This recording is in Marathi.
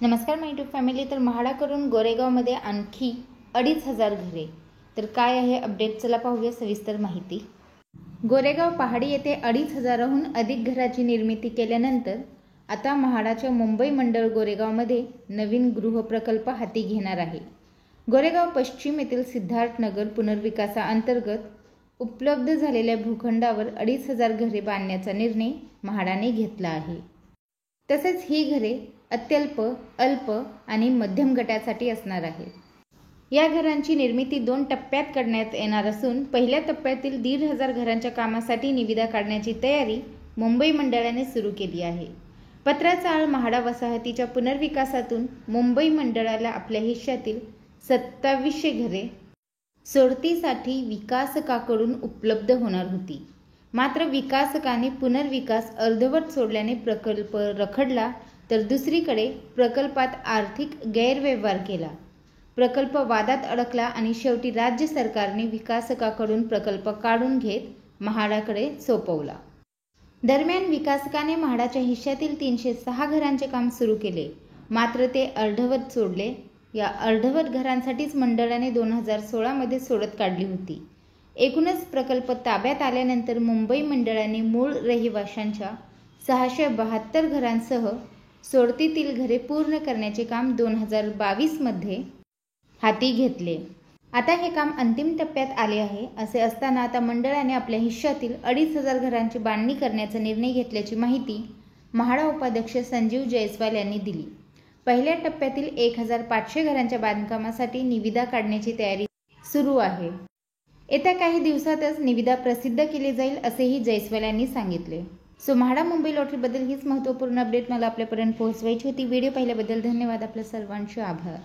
नमस्कार माय यूट्यूब फॅमिली. तर म्हाडाकडून गोरेगावमध्ये आणखी 2500 घरे. तर काय आहे अपडेट, चला पाहूया सविस्तर माहिती. गोरेगाव पहाडी येथे 2500हून अधिक घराची निर्मिती केल्यानंतर आता म्हाडाच्या मुंबई मंडळ गोरेगावमध्ये नवीन गृहप्रकल्प हाती घेणार आहे. गोरेगाव पश्चिम येथील सिद्धार्थनगर पुनर्विकासाअंतर्गत उपलब्ध झालेल्या भूखंडावर 2500 घरे बांधण्याचा निर्णय म्हाडाने घेतला आहे. तसेच ही घरे अत्यल्प, अल्प आणि मध्यम गटासाठी असणार आहे. या घरांची निर्मिती 2 टप्प्यात करण्यात येणार असून पहिल्या टप्प्यातील 1,500 घरांच्या कामासाठी निविदा काढण्याची तयारी मुंबई मंडळाने सुरू केली आहे. पत्राचा आळ म्हाडा वसाहतीच्या पुनर्विकासातून मुंबई मंडळाला आपल्या हिश्श्यातील 2700 घरे सोडतीसाठी विकासकाकडून उपलब्ध होणार होती. मात्र विकासकाने पुनर्विकास अर्धवट सोडल्याने प्रकल्प रखडला, तर दुसरीकडे प्रकल्पात आर्थिक गैरव्यवहार केला. प्रकल्प वादात अडकला आणि शेवटी राज्य सरकारने विकासकाकडून प्रकल्प काढून घेत म्हाडाकडे सोपवला. दरम्यान विकासकाने म्हाडाच्या हिश्श्यातील 306 घरांचे काम सुरू केले, मात्र ते अर्धवट सोडले. या अर्धवट घरांसाठीच मंडळाने 2016 मध्ये सोडत काढली होती. एकूणच प्रकल्प ताब्यात आल्यानंतर मुंबई मंडळाने मूळ रहिवाशांच्या 672 घरांसह सोडतीतील घरे पूर्ण करण्याचे काम 2022 मध्ये हाती घेतले. आता हे काम अंतिम टप्प्यात आले आहे. असे असताना आता मंडळाने आपल्या हिश्श्यातील 2500 घरांची बांधणी करण्याचा निर्णय घेतल्याची माहिती म्हाडा उपाध्यक्ष संजीव जयस्वाल यांनी दिली. पहिल्या टप्प्यातील 1500 घरांच्या बांधकामासाठी निविदा काढण्याची तयारी सुरू आहे. येत्या काही दिवसातच निविदा प्रसिद्ध केली जाईल असेही जयस्वाल यांनी सांगितले. म्हाडा मुंबई लॉटरीबद्दल हीच महत्त्वपूर्ण अपडेट मला आपल्यापर्यंत पोहोचवायची होती. व्हिडिओ पाहिल्याबद्दल धन्यवाद. आपल्या सर्वांचे आभार.